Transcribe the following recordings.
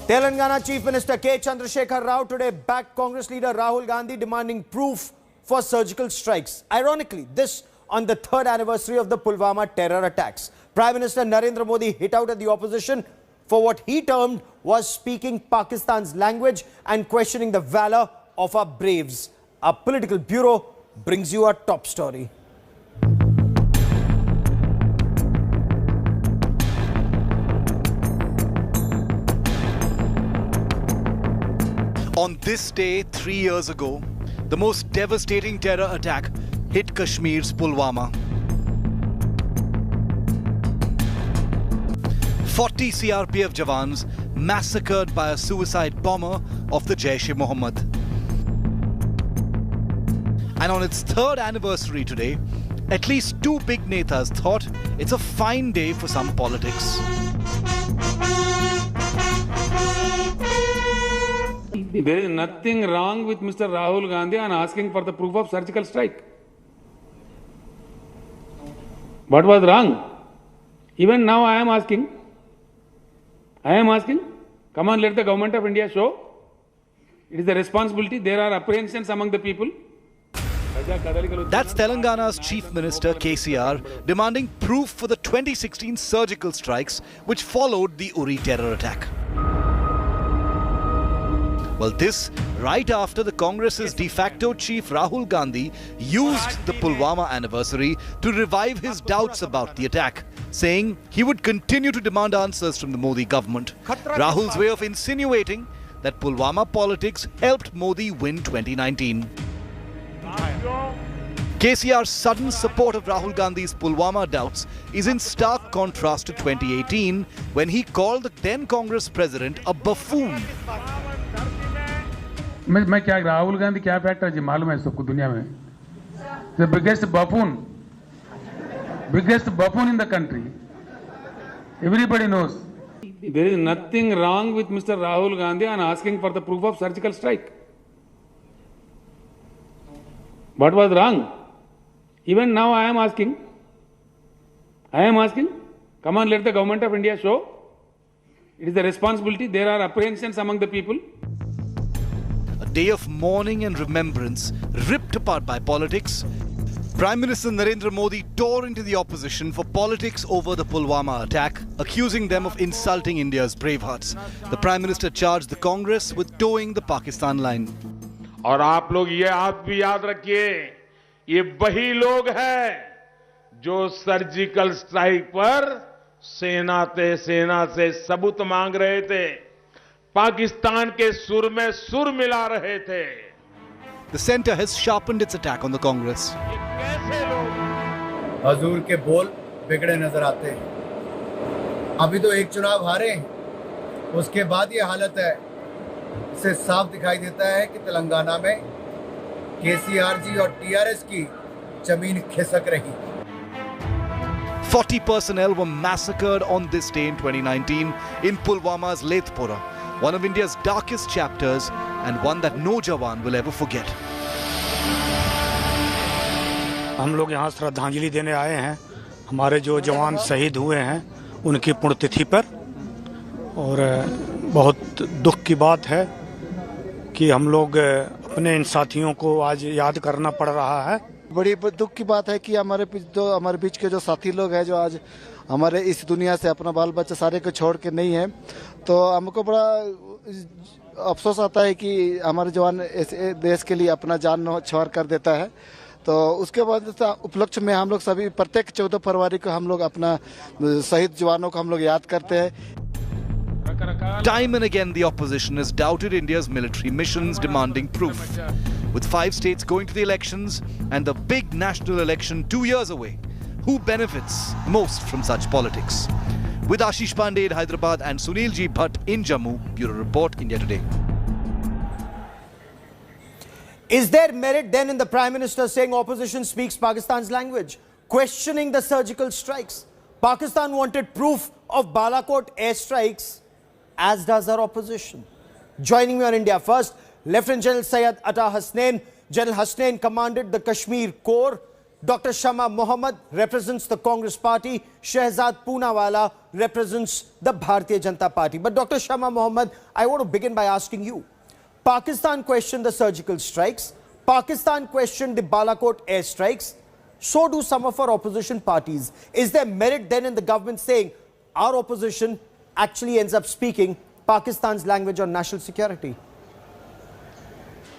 Telangana Chief Minister Chandrashekhar today backed Congress leader Rahul Gandhi demanding proof for surgical strikes. Ironically, this on the third anniversary of the Pulwama terror attacks. Prime Minister Narendra Modi hit out at the opposition for what he termed was speaking Pakistan's language and questioning the valor of our braves. Our political bureau brings you our top story. On this day, 3 years ago, the most devastating terror attack hit Kashmir's Pulwama. 40 CRPF Jawans massacred by a suicide bomber of the Jaish-e-Mohammed. And on its third anniversary today, at least two big netas thought it's a fine day for some politics. There is nothing wrong with Mr. Rahul Gandhi on asking for the proof of surgical strike. What was wrong? Even now I am asking. Come on, let the government of India show. It is the responsibility. There are apprehensions among the people. That's Telangana's Chief Minister KCR demanding proof for the 2016 surgical strikes which followed the Uri terror attack. Well, this right after the Congress's de facto chief Rahul Gandhi used the Pulwama anniversary to revive his doubts about the attack, saying he would continue to demand answers from the Modi government. Rahul's way of insinuating that Pulwama politics helped Modi win 2019. KCR's sudden support of Rahul Gandhi's Pulwama doubts is in stark contrast to 2018 when he called the then Congress president a buffoon. मैं क्या राहुल गांधी क्या factor G मालूम है सबको दुनिया में the biggest buffoon in the country. Everybody knows. There is nothing wrong with Mr. Rahul Gandhi on asking for the proof of surgical strike. What was wrong? Even now I am asking. Come on, let the government of India show. It is the responsibility. There are apprehensions among the people. A day of mourning and remembrance ripped apart by politics. Prime Minister Narendra Modi tore into the opposition for politics over the Pulwama attack, accusing them of insulting India's bravehearts. The Prime Minister charged the Congress with towing the Pakistan line. और आप लोग ये आप भी याद रखिए, ये वही लोग हैं जो सर्जिकल स्ट्राइक पर सेना से सबूत मांग रहे थे, पाकिस्तान के सुर में सुर मिला रहे थे. The centre has sharpened its attack on the Congress. हजूर के बोल बिगड़े नजर आते हैं. अभी तो एक चुनाव हारे, उसके बाद ये हालत है. इससे साफ दिखाई देता है कि तेलंगाना में केसीआर जी और टीआरएस की जमीन खिसक रही. 40 personnel were massacred on this day in 2019 in Pulwama's Lethpora, one of India's darkest chapters and one that no Jawan will ever forget. हम लोग यहाँ श्रद्धांजलि देने आए हैं हमारे जो जवान शहीद हुए हैं उनकी पुण्यतिथि पर, और बहुत दुख की बात है कि हम लोग अपने इन साथियों को आज याद करना पड़ रहा है. बड़ी दुख की बात है कि हमारे बीच के जो साथी लोग हैं जो आज हमारे इस दुनिया से अपना बाल बच्चा सारे को छोड़ के नहीं है, तो हमको बड़ा अफसोस आता है कि हमारे जवान देश के लिए अपना जान न्यौछावर कर देता है. तो उसके बाद उपलक्ष्य में हम लोग सभी प्रत्येक 14 फरवरी को हम लोग अपना शहीद जवानों को हम लोग याद करते हैं. Time and again, the opposition has doubted India's military missions, demanding proof. With 5 states going to the elections and the big national election 2 years away, who benefits most from such politics? With Ashish Pandey in Hyderabad and Sunil G. Bhatt in Jammu, Bureau Report, India Today. Is there merit then in the Prime Minister saying opposition speaks Pakistan's language, questioning the surgical strikes? Pakistan wanted proof of Balakot airstrikes, as does our opposition. Joining me on India First, Lieutenant General Syed Atta Hasnain. General Hasnain commanded the Kashmir Corps. Dr. Shama Mohammed represents the Congress Party. Shehzad Poonawala represents the Bharatiya Janata Party. But Dr. Shama Mohammed, I want to begin by asking you. Pakistan questioned the surgical strikes. Pakistan questioned the Balakot airstrikes. So do some of our opposition parties. Is there merit then in the government saying our opposition actually ends up speaking Pakistan's language on national security?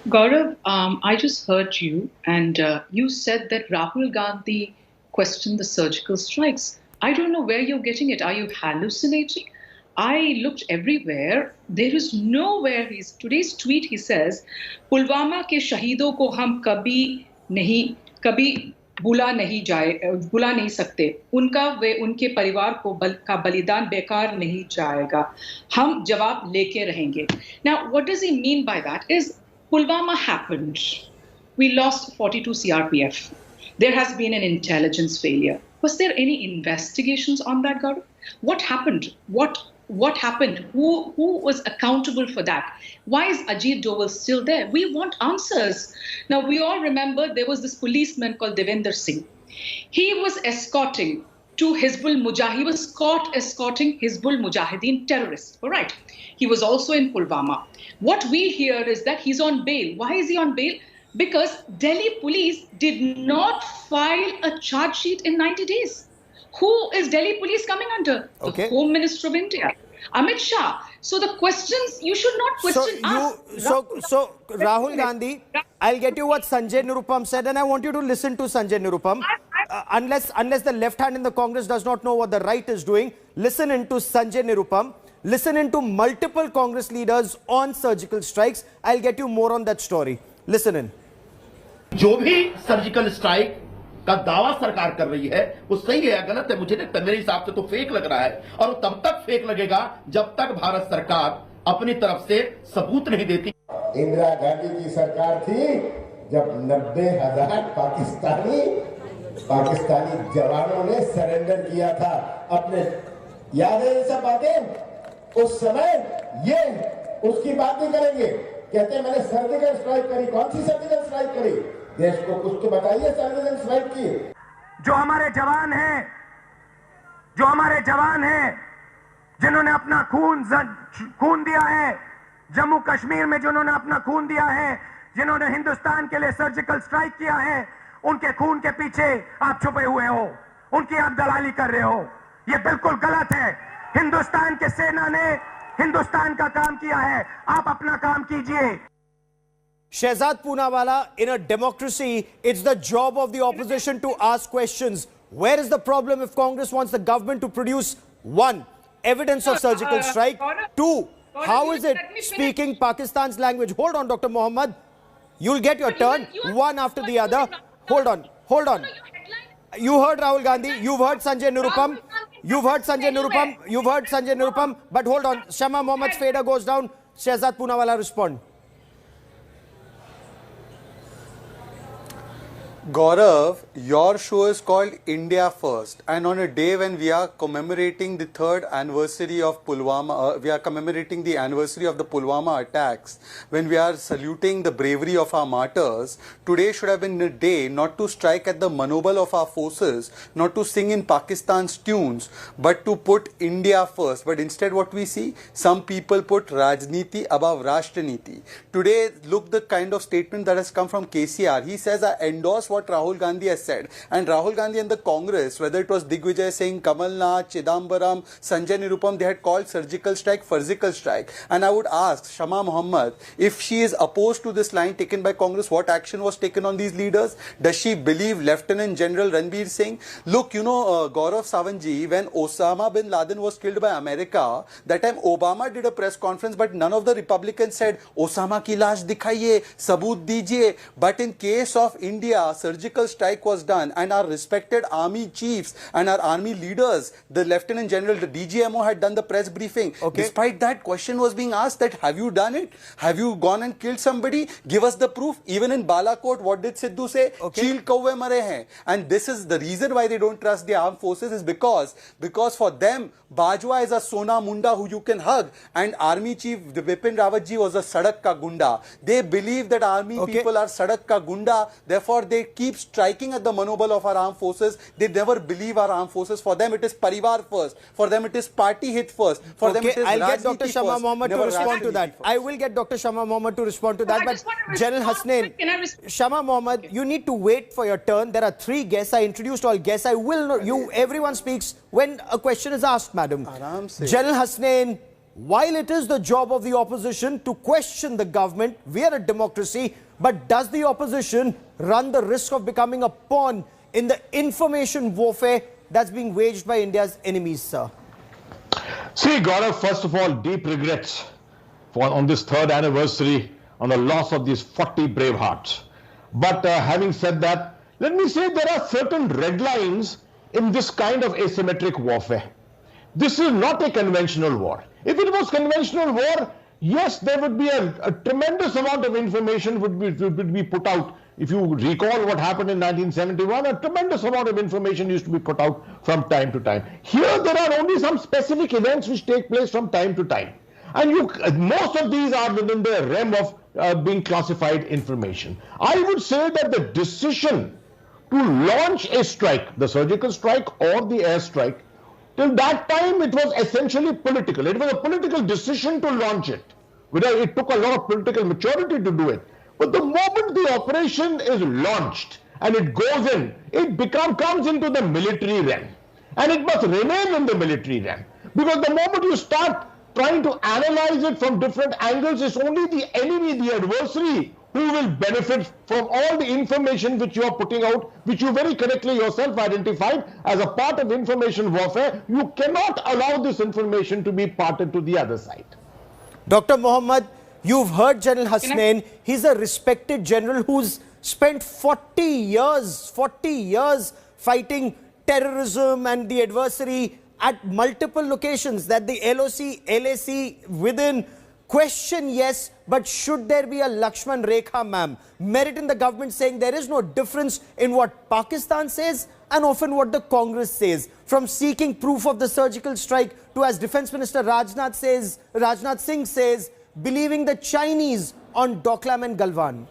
Gaurav, I just heard you, and you said that Rahul Gandhi questioned the surgical strikes. I don't know where you're getting it. Are you hallucinating? I looked everywhere. There is nowhere. Today's tweet, he says, Pulwama ke shaheedon ko hum kabhi बुला नहीं सकते उनके परिवार का बलिदान बेकार नहीं जाएगा हम जवाब लेके रहेंगे. Now what does he mean by that is Pulwama happened, we lost 42 CRPF, there has been an intelligence failure. Was there any investigations on that, Gaurav? What happened? What happened? Who was accountable for that? Why is Ajit Doval still there? We want answers. Now, we all remember there was this policeman called Devender Singh. He was escorting to Hizbul Mujahideen. He was caught escorting Hizbul Mujahideen terrorists. All right. He was also in Pulwama. What we hear is that he's on bail. Why is he on bail? Because Delhi police did not file a charge sheet in 90 days. Who is Delhi police coming under? Okay. The Home Minister of India, Amit Shah. So the questions, you should not question us. So Rahul Gandhi, I'll get you what Sanjay Nirupam said, and I want you to listen to Sanjay Nirupam. Unless the left hand in the Congress does not know what the right is doing, listen into Sanjay Nirupam. Listen into multiple Congress leaders on surgical strikes. I'll get you more on that story. Listen in. जो भी surgical strike का दावा सरकार कर रही है वो सही है या गलत है मुझे नहीं, मेरे हिसाब से तो फेक लग रहा है और तब तक फेक लगेगा जब तक भारत सरकार अपनी तरफ से सबूत नहीं देती. इंदिरा गांधी की सरकार थी जब 90,000 पाकिस्तानी जवानों ने सरेंडर किया था अपने. याद है ये सब बातें उस समय? ये उसकी बात नहीं करेंगे. कहते हैं मैंने सर्जिकल स्ट्राइक करी. कौन सी सर्जिकल स्ट्राइक करी? देश को कुछ तो बताइए सर्जिकल स्ट्राइक की. जो हमारे जवान हैं जिन्होंने अपना खून दिया है, जम्मू कश्मीर में जिन्होंने अपना खून दिया है, जिन्होंने हिंदुस्तान के लिए सर्जिकल स्ट्राइक किया है, उनके खून के पीछे आप छुपे हुए हो, उनकी आप दलाली कर रहे हो. ये बिल्कुल गलत है. हिंदुस्तान के सेना ने हिंदुस्तान का काम किया है, आप अपना काम कीजिए. Shehzad Poonawalla, in a democracy, it's the job of the opposition to ask questions. Where is the problem if Congress wants the government to produce, one, evidence of surgical strike, two, how is it speaking Pakistan's language? Hold on, Dr. Mohammed. You'll get your turn, one after the other. Hold on. You heard Rahul Gandhi, you've heard Sanjay Nirupam, but hold on. Shama Mohammad's fader goes down. Shehzad Poonawalla respond. Gaurav, your show is called India First, and on a day when we are commemorating the 3rd anniversary of Pulwama, we are commemorating the anniversary of the Pulwama attacks, when we are saluting the bravery of our martyrs, today should have been a day not to strike at the manobal of our forces, not to sing in Pakistan's tunes, but to put India first. But instead what we see, some people put Rajniti above Rashtaniti. Today, look the kind of statement that has come from KCR. He says, I endorse what Rahul Gandhi has said. And Rahul Gandhi and the Congress, whether it was Digvijay Singh, Kamal Nath, Chidambaram, Sanjay Nirupam, they had called surgical strike, And I would ask Shama Mohammed, if she is opposed to this line taken by Congress, what action was taken on these leaders? Does she believe Lieutenant General Ranbir Singh? Look, Gaurav Savantji, when Osama bin Laden was killed by America, that time Obama did a press conference, but none of the Republicans said, Osama ki laash dikhaiye, sabut dijiye. But in case of India, surgical strike was done, and our respected army chiefs and our army leaders, the Lieutenant General, the DGMO had done the press briefing. Okay. Despite that, question was being asked that, have you done it? Have you gone and killed somebody? Give us the proof. Even in Balakot, what did Sidhu say? Cheel kauve mare hain. And this is the reason why they don't trust the armed forces, is because for them, Bajwa is a Sona Munda who you can hug, and Army Chief Bipin Rawat ji was a Sadak ka Gunda. They believe that army people are Sadak ka Gunda, therefore they keep striking at the manobal of our armed forces. They never believe our armed forces. For them, it is parivar first. For them, it is party hit first. For them, it is I'll get Rajniti Dr. Shama first, Mohammed to never respond to that. Rajniti I first. will get Dr. Shama Mohammed to respond to that. I But just want to General respond. Hasnain, Can I respond? Shama Mohammed, you need to wait for your turn. There are 3 guests. I introduced all guests. I will not. Everyone speaks when a question is asked, madam. Aram se. General Hasnain, while it is the job of the opposition to question the government, we are a democracy, but does the opposition run the risk of becoming a pawn in the information warfare that's being waged by India's enemies, sir? See, Gaurav, first of all, deep regrets on this 3rd anniversary on the loss of these 40 brave hearts. But having said that, let me say there are certain red lines in this kind of asymmetric warfare. This is not a conventional war. If it was conventional war, yes, there would be a tremendous amount of information would be put out. If you recall what happened in 1971, a tremendous amount of information used to be put out from time to time. Here, there are only some specific events which take place from time to time. And most of these are within the realm of being classified information. I would say that the decision to launch a strike, the surgical strike or the air strike, till that time it was essentially political. It was a political decision to launch it. It took a lot of political maturity to do it. But the moment the operation is launched and it goes in, it comes into the military realm. And it must remain in the military realm. Because the moment you start trying to analyze it from different angles, it's only the enemy, the adversary, who will benefit from all the information which you are putting out, which you very correctly yourself identified as a part of information warfare. You cannot allow this information to be parted to the other side. Dr. Mohammed, you've heard General Hasnain. He's a respected general who's spent 40 years fighting terrorism and the adversary at multiple locations that the LOC, LAC within question, yes, but should there be a Lakshman Rekha, ma'am? Merit in the government saying there is no difference in what Pakistan says and often what the Congress says. From seeking proof of the surgical strike to, as Defence Minister Rajnath Singh says, believing the Chinese on Doklam and Galwan.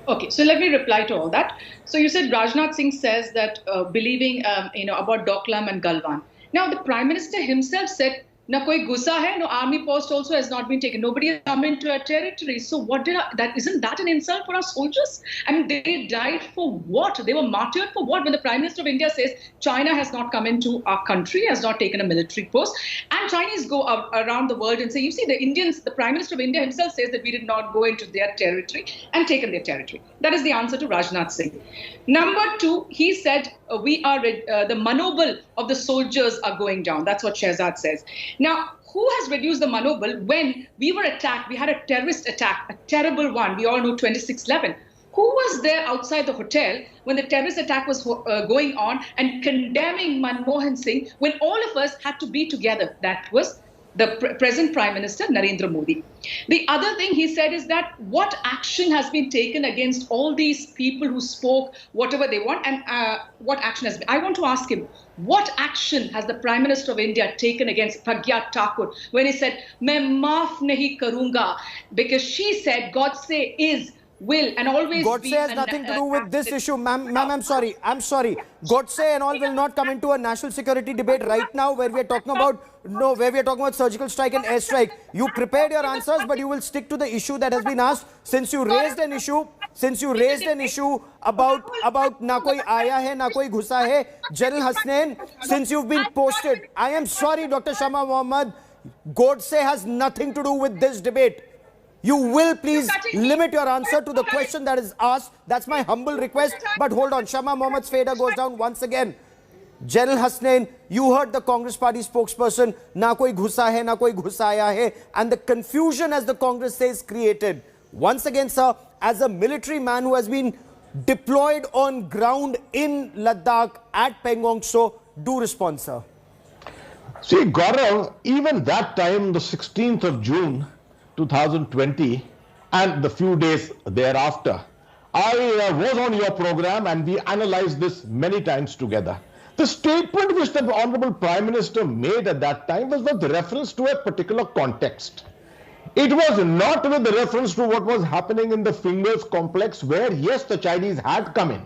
Okay, so let me reply to all that. So you said Rajnath Singh says that believing, about Doklam and Galwan. Now, the Prime Minister himself said, "Na koi gusa hai, no army post also has not been taken. Nobody has come into our territory." So what isn't that an insult for our soldiers? I mean, they died for what? They were martyred for what? When the Prime Minister of India says China has not come into our country, has not taken a military post, and Chinese go out around the world and say, you see, the Prime Minister of India himself says that we did not go into their territory and taken their territory. That is the answer to Rajnath Singh. Number 2, he said the manobal of the soldiers are going down. That's what Shehzad says. Now, who has reduced the manobal when we were attacked? We had a terrorist attack, a terrible one. We all know 26/11. Who was there outside the hotel when the terrorist attack was going on and condemning Manmohan Singh when all of us had to be together? That was the present Prime Minister, Narendra Modi. The other thing he said is that what action has been taken against all these people who spoke whatever they want, and what action has been. I want to ask him, what action has the Prime Minister of India taken against Pragya Thakur when he said, "Main maaf nahi karunga," because she said, "Godse is, will and always Godse be." has nothing to do with this issue, ma'am. I'm sorry. Godse and all will not come into a national security debate right now, where we are talking about surgical strike and airstrike. You prepared your answers, but you will stick to the issue that has been asked. Since you raised an issue about na koi aaya hai, na koi ghusa hai, General Hasnain, since you've been posted, I am sorry, Dr. Shama Mohammed, Godse has nothing to do with this debate. You will please limit your answer to the question that is asked. That's my humble request. But hold on, Shama Mohammad's fader goes down once again. General Hasnain, you heard the Congress party spokesperson, na koi ghusa hai, na koi ghusaya hai, and the confusion, as the Congress says, created. Once again, sir, as a military man who has been deployed on ground in Ladakh at Pangong Tso, do respond, sir. See, Gaurav, even that time, the 16th of June, 2020, and the few days thereafter, I was on your program and we analyzed this many times together. The statement which the Honorable Prime Minister made at that time was with reference to a particular context. It was not with reference to what was happening in the Fingers complex, where yes, the Chinese had come in,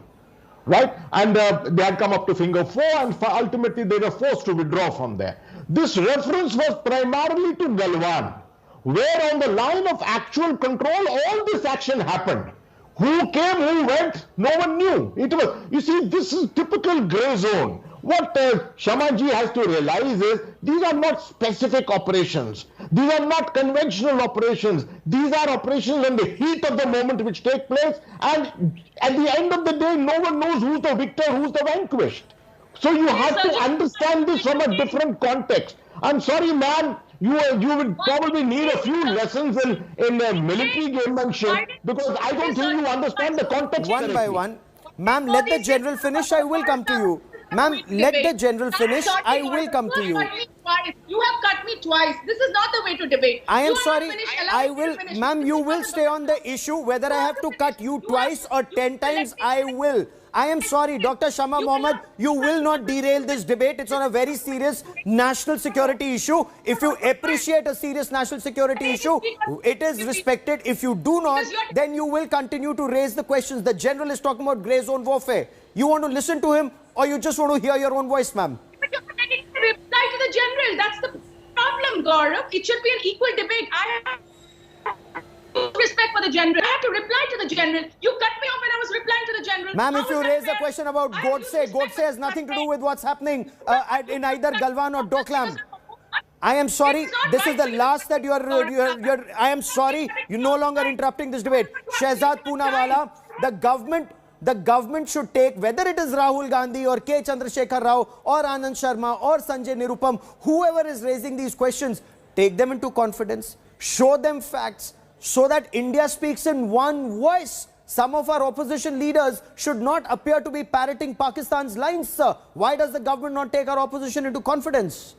right? And they had come up to Finger 4, and ultimately they were forced to withdraw from there. This reference was primarily to Galwan, where on the line of actual control, all this action happened. Who came, who went, no one knew. It was, you see, this is typical grey zone. What Shamaji has to realize is, these are not specific operations. These are not conventional operations. These are operations in the heat of the moment which take place, and at the end of the day, no one knows who's the victor, who's the vanquished. So you have to understand this from a different context. I'm sorry, ma'am, you would probably need a few lessons in military gamemanship, because I don't think you understand the context one correctly. by one. Ma'am, let the general finish. I will come to you. Ma'am, let the general finish. I will come to you. You have cut me twice. This is not the way to debate. I am sorry. I will, ma'am, you will stay on the issue. Whether I have to cut you twice or 10 times, I will. I am sorry, Dr. Shama Mohammed, you will not derail this debate. It's on a very serious national security issue. If you appreciate a serious national security issue, it is respected. If you do not, then you will continue to raise the questions. The general is talking about grey zone warfare. You want to listen to him, or you just want to hear your own voice, ma'am? But you're getting to reply to the general. That's the problem, Gaurav. It should be an equal debate. I have respect for the general. I have to reply to the general. You cut me off when I was replying to the general. Ma'am, if you raise a question about Godse, Godse has nothing to do with what's happening in either Galwan or Doklam. I am sorry. This is the last that I am sorry. You're no longer interrupting this debate. Shehzad Poonawala, the government should take, whether it is Rahul Gandhi or K. Chandrashekhar Rao or Anand Sharma or Sanjay Nirupam, whoever is raising these questions, take them into confidence, show them facts, so that India speaks in one voice. Some of our opposition leaders should not appear to be parroting Pakistan's lines, sir. Why does the government not take our opposition into confidence?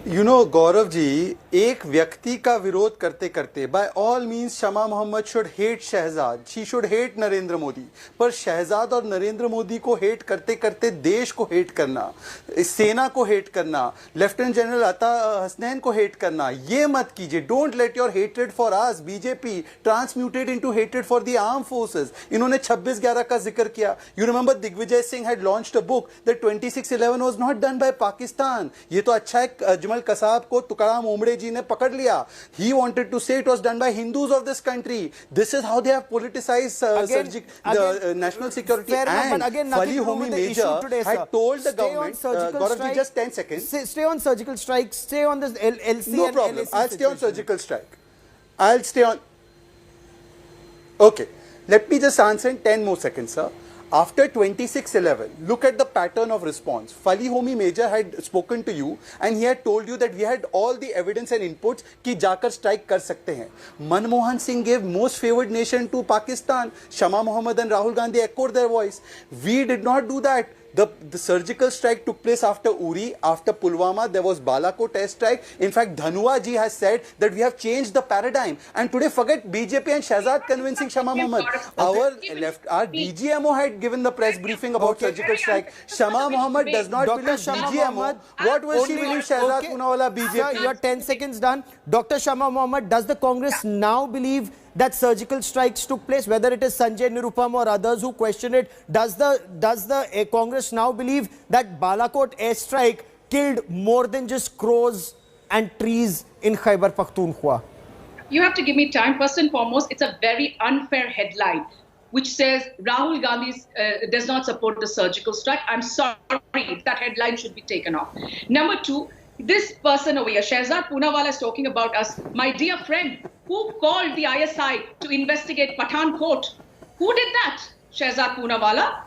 You know, Gaurav ji, एक व्यक्ति का विरोध करते करते by all means Shama Mohammad should hate Shahzad, she should hate Narendra Modi, पर शहजाद और नरेंद्र मोदी को hate करते करते देश को हेट करना, सेना को हेट करना, लेफ्टिनेंट जनरल अता हसनैन को हेट करना, ये मत कीजिए. Don't let your hatred for us, BJP, transmuted into hatred for the armed forces. इन्होंने 26/11 का जिक्र किया. You remember Digvijay Singh had launched a book that 26/11 was not done by Pakistan. ये तो अच्छा है अजमल कसाब को तुकाराम ओमड़े जी ने पकड़ लिया. He wanted to say it was done by Hindus of this country. This is how they have politicized the national security. And Fali Homi Major had told the government, Gaurav ji, just 10 seconds. Stay on surgical strikes, stay on this LC no and problem. LAC I'll stay on situation. surgical strike. I'll stay on. Okay. Let me just answer in 10 more seconds, sir. After 26/11, look at the pattern of response. Fali Homi Major had spoken to you and he had told you that we had all the evidence and inputs कि जाकर strike कर सकते हैं. Manmohan Singh gave most favored nation to Pakistan. Shama Mohammed and Rahul Gandhi echoed their voice. We did not do that. The surgical strike took place after Uri, after Pulwama. There was Balakot airstrike. In fact, Dhanua ji has said that we have changed the paradigm. And today, forget BJP and Shahzad convincing Shama Mohammed. Our DGMO had given the press briefing about surgical strike. Shama Mohammed does not believe DGMO. What will she believe Shahzad Poonawala, BJP? Sir, your 10 seconds done. Dr. Shama Mohammed, does the Congress now believe that surgical strikes took place, whether it is Sanjay Nirupam or others who question it? Does the Congress now believe that Balakot airstrike killed more than just crows and trees in Khyber Pakhtunkhwa? You have to give me time. First and foremost, it's a very unfair headline which says Rahul Gandhi does not support the surgical strike. I'm sorry, that headline should be taken off. Number two, this person over here, Shehzad Poonawala, is talking about us. My dear friend, who called the ISI to investigate Pathankot? Who did that? Shehzad Poonawala?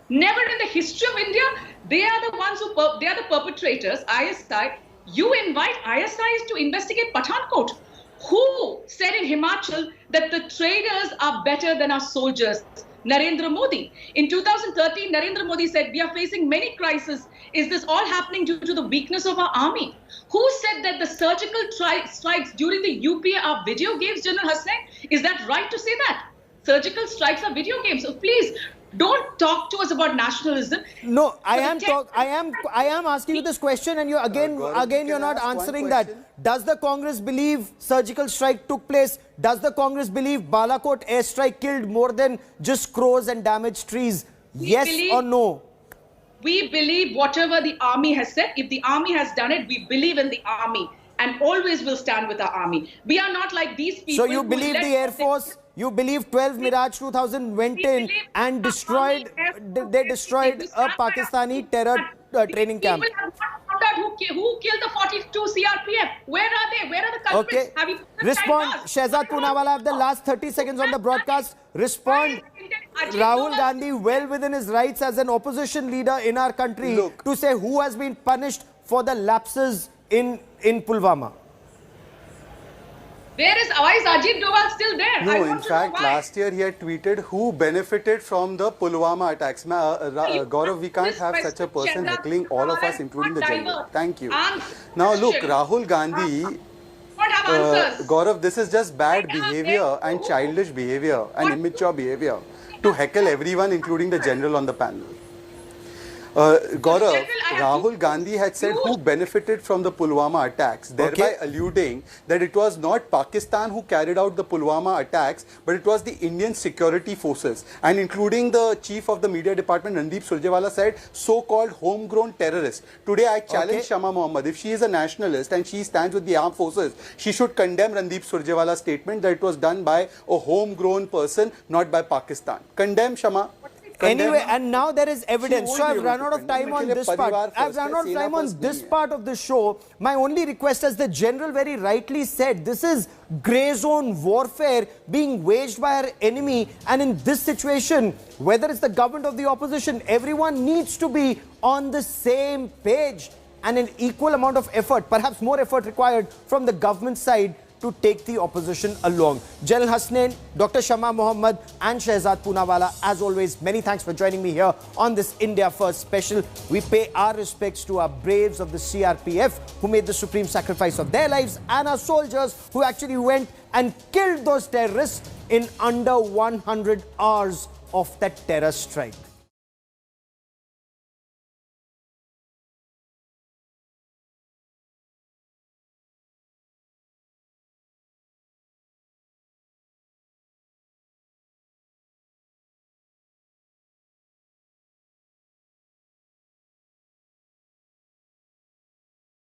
Never in the history of India. They are the ones who, they are the perpetrators, ISI. You invite ISIs to investigate Pathankot. Who said in Himachal that the traders are better than our soldiers? Narendra Modi. In 2013, Narendra Modi said, we are facing many crises. Is this all happening due to the weakness of our army? Who said that the surgical strikes during the UPA are video games, General Hussain? Is that right to say that? Surgical strikes are video games. So please Don't talk to us about nationalism. No, I am asking you this question, and you again you're not answering that. Does the Congress believe surgical strike took place? Does the Congress believe Balakot airstrike killed more than just crows and damaged trees? Yes or no? We believe whatever the army has said. If the army has done it, we believe in the army and always will stand with our army. We are not like these people. So you believe the Air Force, you believe 12 Mirage 2000 went in and destroyed, they destroyed a Pakistani terror training camp. People have not found out who killed the 42 CRPF. Where are they? Where are the culprits? Okay. Have you Respond. Shehzad Poonawala, have the last 30 seconds on the broadcast. Respond. Rahul Gandhi, well within his rights as an opposition leader in our country, to say who has been punished for the lapses in Pulwama. Why is Ajit Doval still there? No, in fact, last year he had tweeted who benefited from the Pulwama attacks. Gaurav, we can't have such a person heckling all of us, including the general. Thank you. Now look, Rahul Gandhi, Gaurav, this is just bad behavior and childish behavior and immature behavior to heckle everyone, including the general on the panel. Gaurav, Rahul Gandhi had said who benefited from the Pulwama attacks, thereby alluding that it was not Pakistan who carried out the Pulwama attacks, but it was the Indian security forces, and including the chief of the media department, Randeep Surjewala, said so-called homegrown terrorists. Today I challenge Shama Mohammed, if she is a nationalist and she stands with the armed forces, she should condemn Randeep Surjewala's statement that it was done by a homegrown person, not by Pakistan. Condemn, Shama. Anyway, and now there is evidence. So I've run out of time on this part. I've run out of time on this part of the show. My only request, as the general very rightly said, this is grey zone warfare being waged by our enemy. And in this situation, whether it's the government or the opposition, everyone needs to be on the same page, and an equal amount of effort, perhaps more effort required from the government side to take the opposition along. General Hasnain, Dr. Shama Mohammed and Shehzad Poonawala, as always, many thanks for joining me here on this India First special. We pay our respects to our braves of the CRPF who made the supreme sacrifice of their lives, and our soldiers who actually went and killed those terrorists in under 100 hours of that terror strike.